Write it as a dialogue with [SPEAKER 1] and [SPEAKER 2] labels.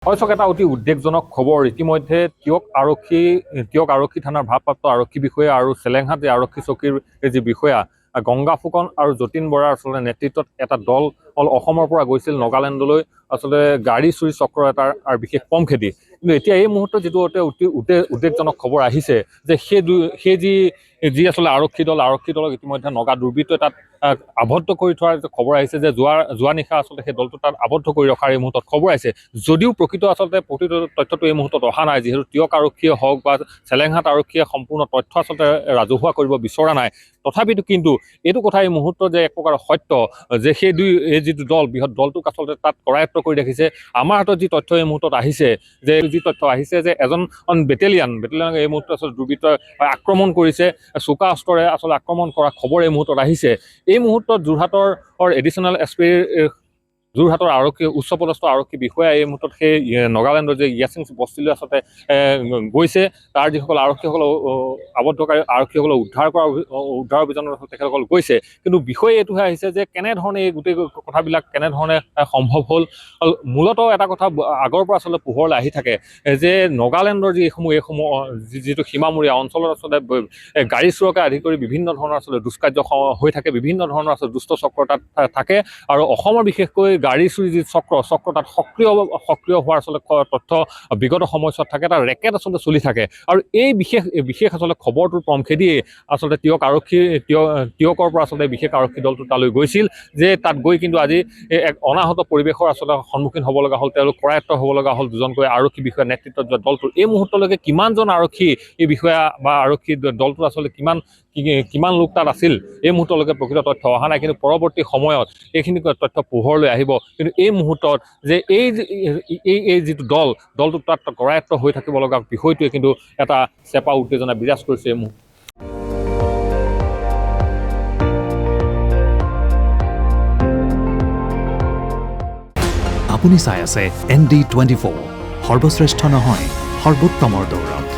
[SPEAKER 1] হয় এটা অতি উদ্বেগজনক খবৰ ইতিমধ্যে টিয়ক আৰক্ষী থানাৰ ভাৰপ্ৰাপ্ত আৰক্ষী বিষয়া আৰু চেলেংহাট আৰক্ষী চকীৰ যি বিষয়া গংগা ফুকন আৰু যতীন বৰাৰ আচলতে নেতৃত্বত এটা দল অসমৰ পৰা গৈছিল নগালেণ্ডলৈ আচলতে গাড়ী চুৰি চক্ৰ এটাৰ আৰু বিশেষ পম খেদি। কিন্তু এতিয়া এই মুহূৰ্তত যিটো অতি উদ্বেগজনক খবৰ আহিছে যে সেই যি আচলতে আৰক্ষী দলক ইতিমধ্যে নগা দুৰ্বৃত্তই তাত আবদ্ধ কৰি থোৱাৰ খবৰ আহিছে যে যোৱা নিশা আচলতে সেই দলটো তাত আবদ্ধ কৰি ৰখাৰ এই মুহূৰ্তত খবৰ আহিছে। যদিও প্ৰকৃত তথ্যটো এই মুহূৰ্তত অহা নাই, যিহেতু টিয়ক আৰক্ষীয়ে হওক বা চেলেংহাট আৰক্ষীয়ে সম্পূৰ্ণ তথ্য আচলতে ৰাজহুৱা কৰিব বিচৰা নাই। তথাপিতো কিন্তু এইটো কথা এই মুহূৰ্তত যে এক প্ৰকাৰ সত্য যে এই যিটো বৃহৎ দলটোক আচলতে তাত কৰায়ত্ব কৰি ৰাখিছে। আমাৰ হাতত যি তথ্য এই মুহূৰ্তত আহিছে যে এজন বেটেলিয়ানক এই মুহূৰ্তত আচলতে দুৰ্বৃত্তই আক্ৰমণ কৰিছে, চোকা অস্ত্ৰৰে আচলতে আক্ৰমণ কৰা খবৰ এই মুহূৰ্তত আহিছে। এই মুহূৰ্তত যোৰহাটৰ আৰক্ষী উচ্চপদস্থ আৰক্ষী বিষয়া এই মুহূৰ্তত সেই নগালেণ্ডৰ যে ইয়াছিং বস্তিলৈ আচলতে গৈছে। তাৰ যিসকল আৰক্ষীসকল আবদ্ধকাৰী আৰক্ষীসকলক উদ্ধাৰ অভিযানত তেখেতসকল গৈছে। কিন্তু বিষয় এইটোহে আহিছে যে কেনেধৰণে এই গোটেই কথাবিলাক কেনেধৰণে সম্ভৱ হ'ল। মূলতঃ এটা কথা আগৰ পৰা আচলতে পোহৰলৈ আহি থাকে যে নগালেণ্ডৰ এইসমূহ যিটো সীমামূৰীয়া অঞ্চলত আচলতে গাড়ী চোৰকে আদি কৰি বিভিন্ন ধৰণৰ আচলতে দুষ্কাৰ্য হৈ থাকে, বিভিন্ন ধৰণৰ আচলতে দুষ্ট চক্ৰ তাত থাকে। আৰু অসমৰ বিশেষকৈ গাড়ী চুৰি যি চক্ৰ তাত সক্ৰিয় হোৱাৰ আচলতে তথ্য বিগত সময়ছোৱাত থাকে, এটা ৰেকেট আচলতে চলি থাকে। আৰু এই বিশেষ আচলতে খবৰটোৰ পম খেদিয়ে আচলতে টিয়কৰ পৰা আচলতে বিশেষ আৰক্ষী দলটো তালৈ গৈছিল, যে তাত গৈ কিন্তু আজি এক অনাহত পৰিৱেশৰ আচলতে সন্মুখীন হ'ব লগা হ'ল। তেওঁলোক কৰায়ত্ব হ'ব লগা হ'ল দুজনকৈ আৰক্ষী বিষয়াৰ নেতৃত্বত যোৱা দলটোৰ। এই মুহূৰ্তলৈকে কিমানজন আৰক্ষী এই বিষয়া বা আৰক্ষী দলটোৰ আচলতে কিমান লোক তাত আছিল এই মুহূৰ্তলৈকে প্ৰকৃত তথ্য অহা নাই। কিন্তু পৰৱৰ্তী সময়ত এইখিনি তথ্য পোহৰলৈ আহিব। কিন্তু এই মুহূৰ্তত যে এই যিটো দলটো তাত কৰায়ত্ব হৈ থাকিব লগা বিষয়টোৱে কিন্তু এটা চেপা উত্তেজনা বিৰাজ কৰিছে এই মুহূৰ্তত।
[SPEAKER 2] আপুনি চাই আছে ND24, সৰ্বশ্ৰেষ্ঠ নহয় সৰ্বোত্তমৰ দৌৰত।